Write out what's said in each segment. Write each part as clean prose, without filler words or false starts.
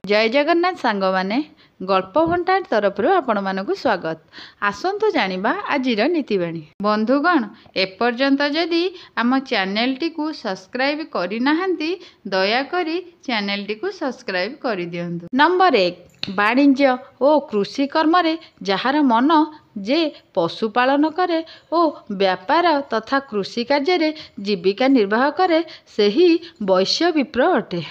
जय जगन्नाथ सांग माने गल्प भंडार तरफ आपण मानक स्वागत। आसंतु जानिबा आजिर नीतिबाणी। बंधुगण, एपर्यंत जदि आम चैनल टी को सब्सक्राइब करि नाहंती दयाकरी चैनल टी को सब्सक्राइब करि दियंतु। नंबर 1, वाणिज्य ओ कृषि कर्म रे जहार मन जे पशुपालन करे ओ व्यापार तथा कृषि कार्य रे जीविका निर्वाह करे सेही वैश्य विप्र अटे।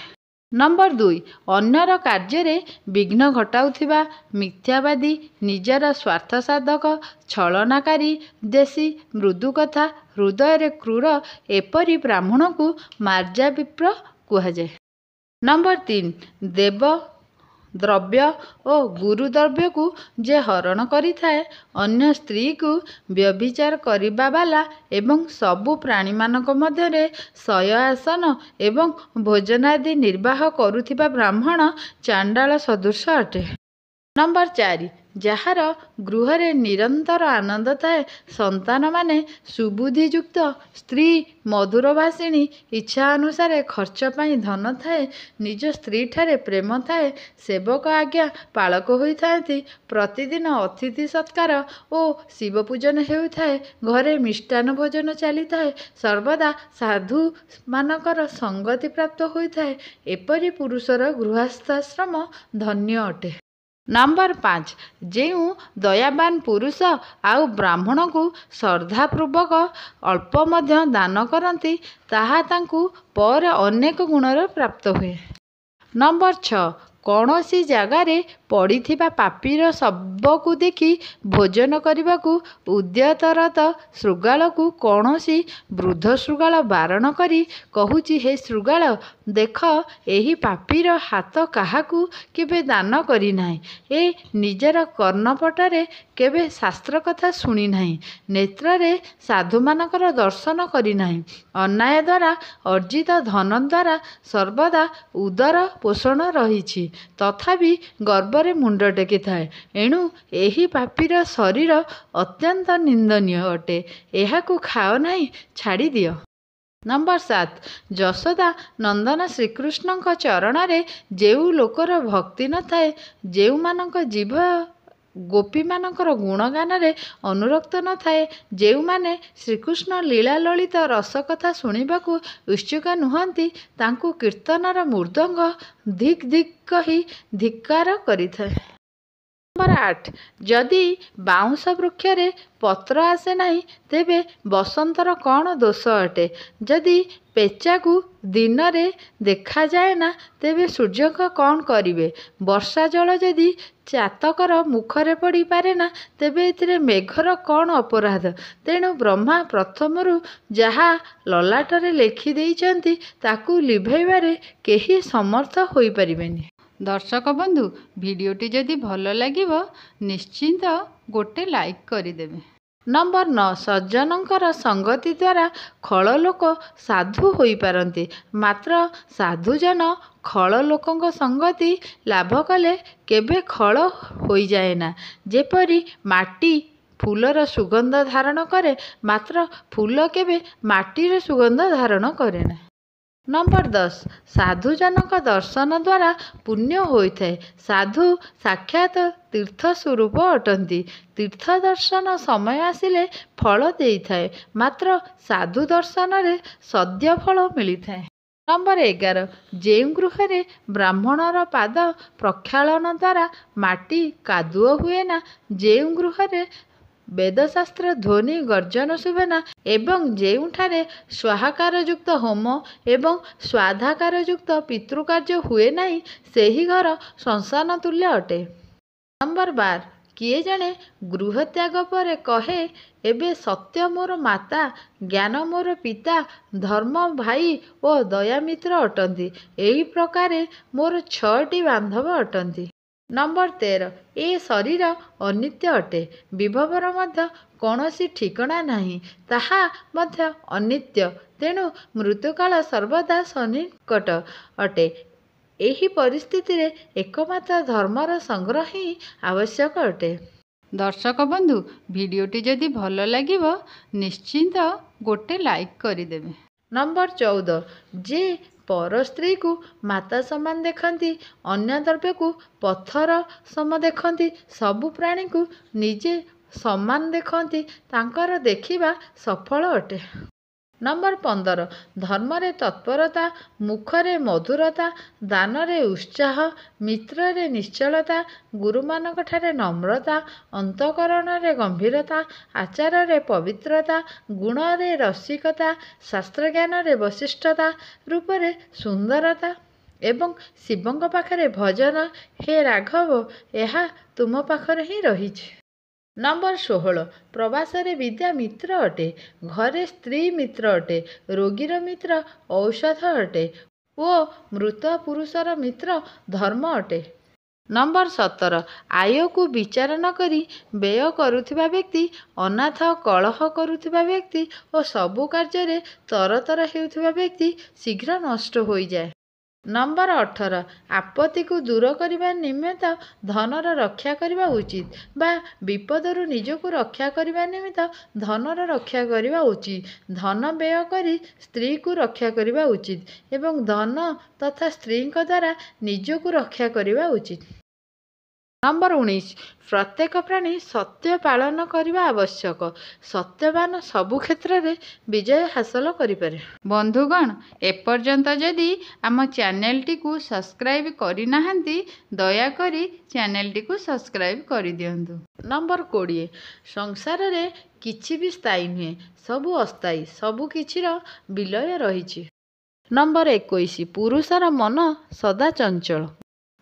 नंबर 2, अन्यर कार्य विघ्न घटाउथिबा मिथ्यावादी निजर स्वार्थ साधक छलनाकारी देशी मृदु कथा हृदय क्रूर एपरी ब्राह्मण को मार्जा विप्र कुहाଯାଏ। नंबर 3, देव द्रव्य ओ गुरु द्रव्य को जे हरण करिथाए अन्य स्त्री को व्यभिचार करिबा वाला एवं सबु प्राणी मानक मध्यरे शय आसन एवं भोजनादि निर्वाह करुथिबा ब्राह्मण चांडाल सदृश अटे। नंबर 4, जहार गृहरे निरंतर आनंद थाए संतान माने सुबुद्धियुक्त स्त्री मधुर भाषिणी इच्छा अनुसार खर्च पाई धन थाए निज स्त्री ठारे प्रेम थाए सेवक आज्ञा पालक होई थाएती प्रतिदिन अतिथि सत्कार ओ शिव पूजन हेउथाए घरे मिष्टान भोजन चली थाए सर्वदा साधु मानकर संगति प्राप्त होई थाए एपरि पुरुषर गृहस्थाश्रम धन्य अटे। नंबर 5, जेउ दयावान पुरुष आउ ब्राह्मण को श्रद्धापूर्वक अल्प मध्य दान करती ताहा तांकु पर अनेक गुणर प्राप्त हुए। नंबर 6, कौनसी जगार पड़िथिबा पापीर शव को देखि भोजन करने को उद्यतरत श्रृगाल को कौनसी वृद्ध श्रृगाल बारण करी कहूची हे श्रृगाल देख एही पापीर हाथ काहाकू केबे दान करी नाही ए निजर कर्णपटरे केबे शास्त्र कथा शुणी नाही नेत्ररे साधु मानकर दर्शन करी नाही अन्याय द्वारा अर्जित धन द्वारा सर्वदा उदर पोषण रहिछि तथापि गर्वरे मुंड टेकी थाए एणु एही पापीर शरीर अत्यंत निंदनीय अटे एहाकू खाओ नाही छाड़ी दियो। नंबर 7, यशोदा नंदन श्रीकृष्ण चरण रे जेउ लोकर भक्ति न थाए जेउ मानक जीव गोपी मानकर गुणगान रे अनुरक्त न थाए जेउ माने श्रीकृष्ण लीला ललित रस कथा शुणिबाकू उत्सुक नुहंती तांकू कीर्तनर मृदंग धिक धिक कही धिक्कार करिथाए। नंबर 8, जदि बाउंस वृक्ष रे पत्र आसे नहीं तेबे बसंतर कौन दोष अटे जदि पेचा को दिन रे देखा जाए ना तेबे सूर्य का कौन करिवे वर्षा जल जदि चातकर मुखरे पड़ी पारे ना तेबे इथिरे मेघर कौन अपराध तेणु ब्रह्मा प्रथमरु जहा ललाटरे लेखि देइचंती ताकू लिभेबारे केही समर्थ होई परिबेनी। दर्शक बंधु, भिडियोटी जदि भल लागिबो निश्चिंत गोटे लाइक करिदेबे। नंबर 9, सज्जनकर संगति द्वारा खल लोक साधु होई पारंती मात्र साधुजन खल लोकंक संगति लाभ कले केबे खल होई जाए ना जेपरी माटी फूलर सुगंध धारण करे मात्र फूल केबे माटीर सुगंध धारण करे ना। नंबर 10, साधुजनक दर्शन द्वारा पुण्य होइथाए साधु साक्षात तीर्थ स्वरूप अटंती तीर्थ दर्शन समय आसिले फल देइथाए मात्र साधु दर्शन रे सद्य फल मिलिथाए। नंबर 11, जेउ गृहरे ब्राह्मणर पाद प्रक्षालन द्वारा माटी कादुओ हुए ना जेउ गृहरे वेदशास्त्र ध्वनि गर्जन शुभेना एवं जेउठारे स्वाहाकार युक्त होम एवं स्वाधाकार युक्त पितृकार्य हुए नहीं सेही घर संसान तुल्य अटे। नंबर 12, किए जने गृह त्याग पर कहे एबे सत्य मोर माता ज्ञान मोर पिता धर्म भाई ओ दया मित्र अटंती एही प्रकारे मोर 6टी बांधव अटंती। नंबर 13, ए शरीर अनित्य अटे विभवर मध्य कौनसी ठिकणा नहीं ताहा मध्य अनित्य तेणु मृत्युकाल सर्वदा सन्निकट अटे एही परिस्थिति रे एकमात्र धर्मर संग्रह ही आवश्यक अटे। दर्शक बंधु, भिडियोटी जदि भल लागिबो निश्चिंत गोटे लाइक करिदेबे। नंबर 14, जे पर स्त्री को माता समान देखती, अन्य द्रव्य को पत्थर सम देखती, सबु प्राणी को निजे समान देखती, तांकर देखिबा सफल अटे। नंबर 15 धर्मरे तत्परता, मुखरे मधुरता, दानरे उत्साह, मित्ररे निश्चलता, गुरुमानଙ୍କଠାରେ नम्रता, अंतकरणरे गंभीरता, आचाररे पवित्रता, गुणरे रसिकता, शास्त्रज्ञानरे वशिष्ठता, रूपरे सुंदरता एवं शिवଙ୍କ पाखरे भजन। हे राघव, ଏହା तुम पाखरे ही रहिछि। नंबर 16 प्रवासरे विद्या मित्र अटे, घरे स्त्री मित्र अटे, रोगीर मित्र औषध अटे ओ मृत पुरुषर मित्र धर्म अटे। नंबर 17 आय को विचार न करी व्यय करुथिबा व्यक्ति, अनाथ कलह करुथिबा व्यक्ति और सबु कार्य तरतर हेउथिबा व्यक्ति शीघ्र नष्ट हो जाए। नंबर 18 आपत्ति को दूर करने निमित्त धनर रक्षा करने उचित बा विपदरु निजको रक्षा करने निमित्त धनर रक्षा करने उचित। धन व्यय करी स्त्री को रक्षा करने उचित एवं धन तथा स्त्री द्वारा निजको रक्षा करने उचित। नंबर 19 प्रत्येक प्राणी सत्य पालन करने आवश्यक, सत्यवान सबु क्षेत्र में विजय हासिल करिपारे। बंधुगण एपर्यंत जदि आम चैनल टी को सब्सक्राइब करि नाहंती दयाकरी चैनल टी को सब्सक्राइब करि दियंतु। नंबर 20 संसार रे किछि भी स्थायी नुहे, सबु अस्थायी, सबु किछिर विलय रहिछि। नंबर 21 पुरुषर मन सदा चंचल।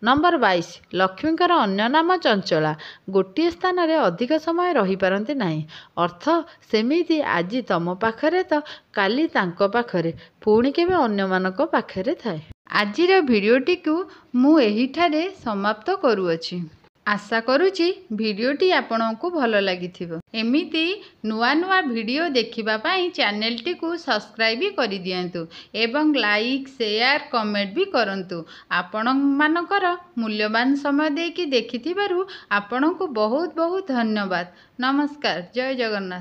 नंबर 22 लक्ष्मीकर अन्य नाम चंचला, गोटे स्थान रे अधिक समय रही पारती नहीं। अर्थ सेमिति आज तम पाखरे तो काली तांको पाखरे, पुणी केबे अन्य मानक पाखरे थाए। आजिर भिडियोटी को मु एहिठारे समाप्त करूअछि। आशा करुछि भिडियोटी आपनों भल लागिथिबो। एमिति नुआ नुआ भिडियो देखिबा पाई चैनल टी को सब्सक्राइब करि दियंतु एवं लाइक शेयर कमेंट भी करंतु। आपण मानकर मूल्यवान समय देकी देखिथिबारु आपनों बहुत बहुत धन्यवाद। नमस्कार, जय जगन्नाथ।